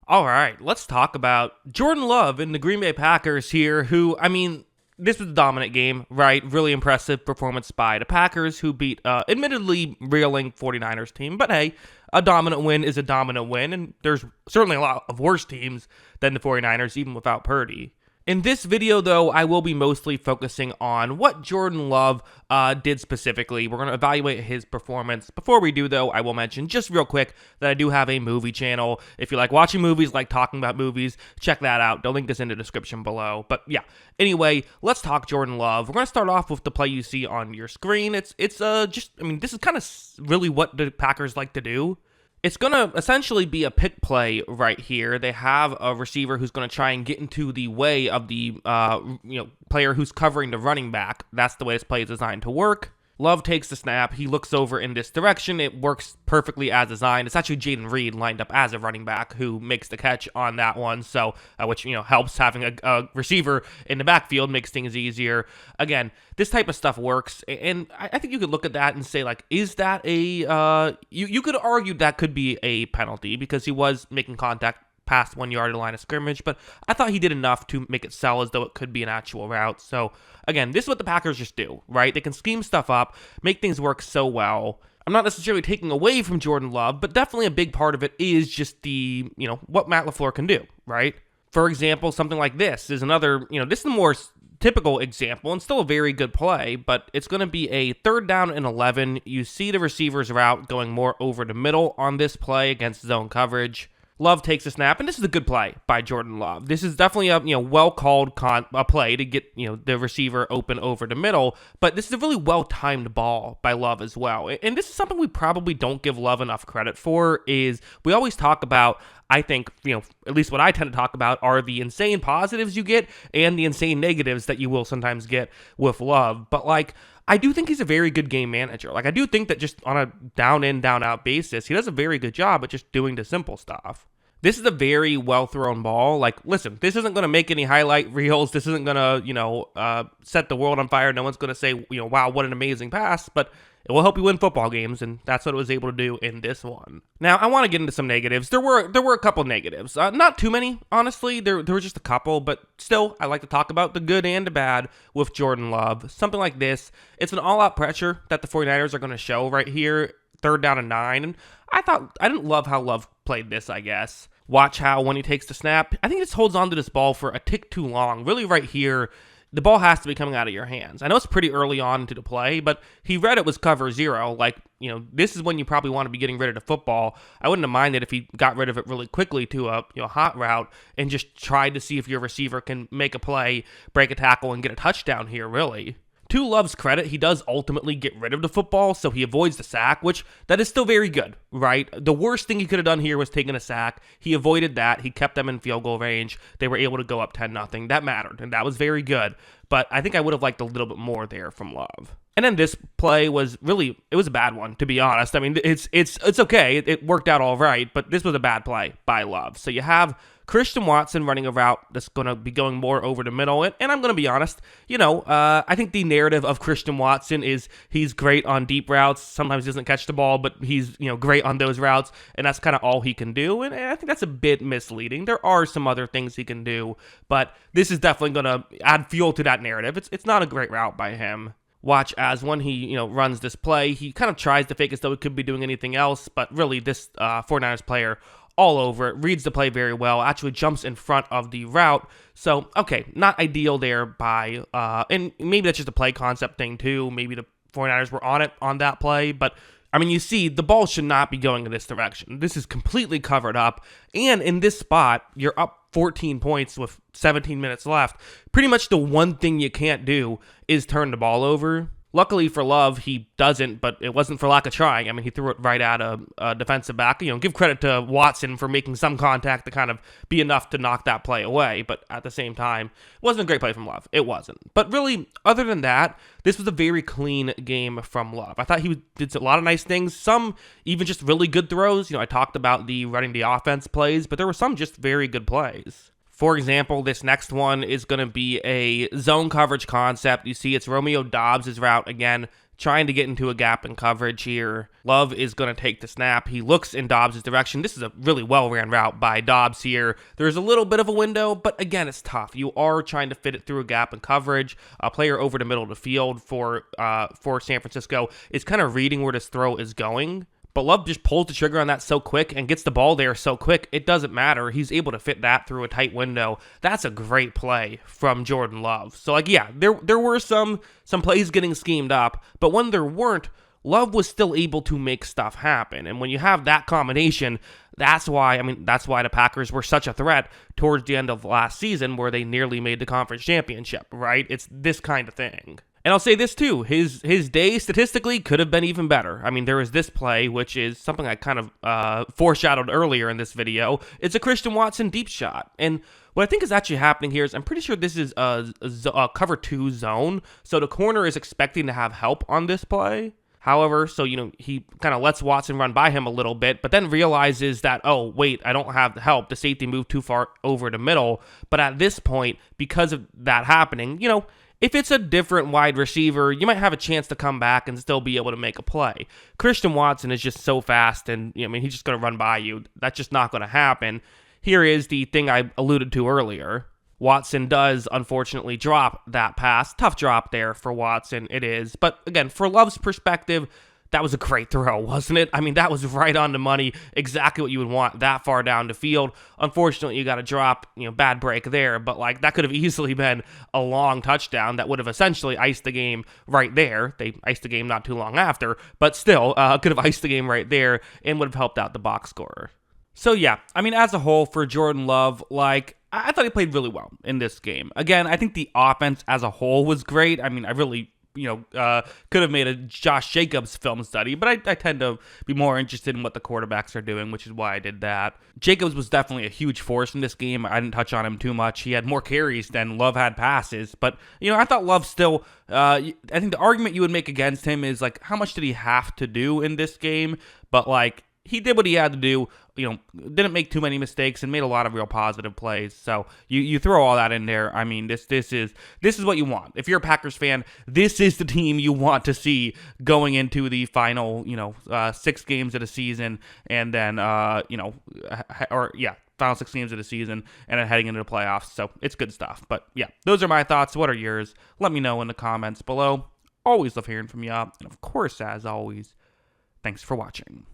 All right, let's talk about Jordan Love and the Green Bay Packers here, who, this was a dominant game, right? Really impressive performance by the Packers, who beat, admittedly, reeling 49ers team. But hey, a dominant win is a dominant win, and there's certainly a lot of worse teams than the 49ers, even without Purdy. In this video, though, I will be mostly focusing on what Jordan Love did specifically. We're going to evaluate his performance. Before we do, though, I will mention just real quick that I do have a movie channel. If you like watching movies, like talking about movies, check that out. The link is in the description below. But yeah, anyway, let's talk Jordan Love. We're going to start off with the play you see on your screen. This is kind of really what the Packers like to do. It's going to essentially be a pick play right here. They have a receiver who's going to try and get into the way of the player who's covering the running back. That's the way this play is designed to work. Love takes the snap. He looks over in this direction. It works perfectly as designed. It's actually Jaden Reed lined up as a running back who makes the catch on that one. So, which helps having a receiver in the backfield, makes things easier. Again, this type of stuff works, and I think you could look at that and say, like, is that a you could argue that could be a penalty because he was making contact past 1 yard of the line of scrimmage, but I thought he did enough to make it sell as though it could be an actual route. So again, this is what the Packers just do, right? They can scheme stuff up, make things work so well. I'm not necessarily taking away from Jordan Love, but definitely a big part of it is just the, what Matt LaFleur can do, right? For example, something like this is another, this is the more typical example and still a very good play, but it's going to be a 3rd down and 11. You see the receiver's route going more over the middle on this play against zone coverage. Love takes a snap, and this is a good play by Jordan Love. This is definitely a well-called play to get the receiver open over the middle, but this is a really well-timed ball by Love as well. And this is something we probably don't give Love enough credit for, is we always talk about, I think, at least what I tend to talk about are the insane positives you get and the insane negatives that you will sometimes get with Love. But I do think he's a very good game manager. I do think that just on a down in, down out basis, he does a very good job at just doing the simple stuff. This is a very well-thrown ball. Listen, this isn't going to make any highlight reels. This isn't going to, set the world on fire. No one's going to say, wow, what an amazing pass. But it will help you win football games, and that's what it was able to do in this one. Now, I want to get into some negatives. There were a couple negatives. Not too many, honestly. There were just a couple, but still, I like to talk about the good and the bad with Jordan Love. Something like this. It's an all-out pressure that the 49ers are going to show right here. 3rd down and 9. And I didn't love how Love played this, I guess. Watch how when he takes the snap, I think he just holds on to this ball for a tick too long. Really right here, the ball has to be coming out of your hands. I know it's pretty early on into the play, but he read it was cover 0. This is when you probably want to be getting rid of the football. I wouldn't have minded if he got rid of it really quickly to a hot route and just tried to see if your receiver can make a play, break a tackle, and get a touchdown here, really. To Love's credit, he does ultimately get rid of the football, so he avoids the sack, which that is still very good, right? The worst thing he could have done here was taking a sack. He avoided that. He kept them in field goal range. They were able to go up 10-0. That mattered, and that was very good. But I think I would have liked a little bit more there from Love. And then this play was really, it was a bad one, to be honest. I mean, it's okay. It worked out all right, but this was a bad play by Love. So you have Christian Watson running a route that's going to be going more over the middle. And I'm going to be honest, I think the narrative of Christian Watson is he's great on deep routes. Sometimes he doesn't catch the ball, but he's, great on those routes. And that's kind of all he can do. And I think that's a bit misleading. There are some other things he can do, but this is definitely going to add fuel to that narrative. It's not a great route by him. Watch as when he, runs this play, he kind of tries to fake as though he could be doing anything else, but really this 49ers player all over it, reads the play very well, actually jumps in front of the route. So, okay, not ideal there by, and maybe that's just a play concept thing too. Maybe the 49ers were on it on that play, but you see, the ball should not be going in this direction. This is completely covered up, and in this spot, you're up 14 points with 17 minutes left. Pretty much the one thing you can't do is turn the ball over. Luckily for Love, he doesn't, but it wasn't for lack of trying. He threw it right at a defensive back. Give credit to Watson for making some contact to kind of be enough to knock that play away, but at the same time, it wasn't a great play from Love. It wasn't. But really, other than that, this was a very clean game from Love. I thought he did a lot of nice things, some even just really good throws. I talked about the running the offense plays, but there were some just very good plays. For example, this next one is going to be a zone coverage concept. You see it's Romeo Dobbs' route again. trying to get into a gap in coverage here. Love is going to take the snap. He looks in Dobbs' direction. This is a really well-ran route by Dobbs here. There's a little bit of a window, but again, it's tough. You are trying to fit it through a gap in coverage. A player over the middle of the field for San Francisco is kind of reading where this throw is going. But Love just pulls the trigger on that so quick and gets the ball there so quick, it doesn't matter. He's able to fit that through a tight window. That's a great play from Jordan Love. So, like, yeah, there were some plays getting schemed up, but when there weren't, Love was still able to make stuff happen. And when you have that combination, that's why the Packers were such a threat towards the end of last season where they nearly made the conference championship, right? It's this kind of thing. And I'll say this too, his day statistically could have been even better. I mean, there was this play, which is something I kind of foreshadowed earlier in this video. It's a Christian Watson deep shot. And what I think is actually happening here is I'm pretty sure this is a cover 2 zone. So the corner is expecting to have help on this play. However, so, he kind of lets Watson run by him a little bit, but then realizes that, oh, wait, I don't have the help. The safety moved too far over the middle. But at this point, because of that happening, if it's a different wide receiver, you might have a chance to come back and still be able to make a play. Christian Watson is just so fast, and he's just going to run by you. That's just not going to happen. Here is the thing I alluded to earlier. Watson does, unfortunately, drop that pass. Tough drop there for Watson, it is. But again, for Love's perspective, that was a great throw, wasn't it? I mean, that was right on the money, exactly what you would want that far down the field. Unfortunately, you got a drop, bad break there, but that could have easily been a long touchdown that would have essentially iced the game right there. They iced the game not too long after, but still could have iced the game right there and would have helped out the box scorer. So yeah, as a whole for Jordan Love, I thought he played really well in this game. Again, I think the offense as a whole was great. I really could have made a Josh Jacobs film study, but I tend to be more interested in what the quarterbacks are doing, which is why I did that. Jacobs was definitely a huge force in this game. I didn't touch on him too much. He had more carries than Love had passes, but, I thought Love still, I think the argument you would make against him is, how much did he have to do in this game? But, he did what he had to do, didn't make too many mistakes and made a lot of real positive plays. So you throw all that in there. This is what you want. If you're a Packers fan, this is the team you want to see going into the final, 6 games of the season, and then, final 6 games of the season, and then heading into the playoffs. So it's good stuff. But yeah, those are my thoughts. What are yours? Let me know in the comments below. Always love hearing from you. And of course, as always, thanks for watching.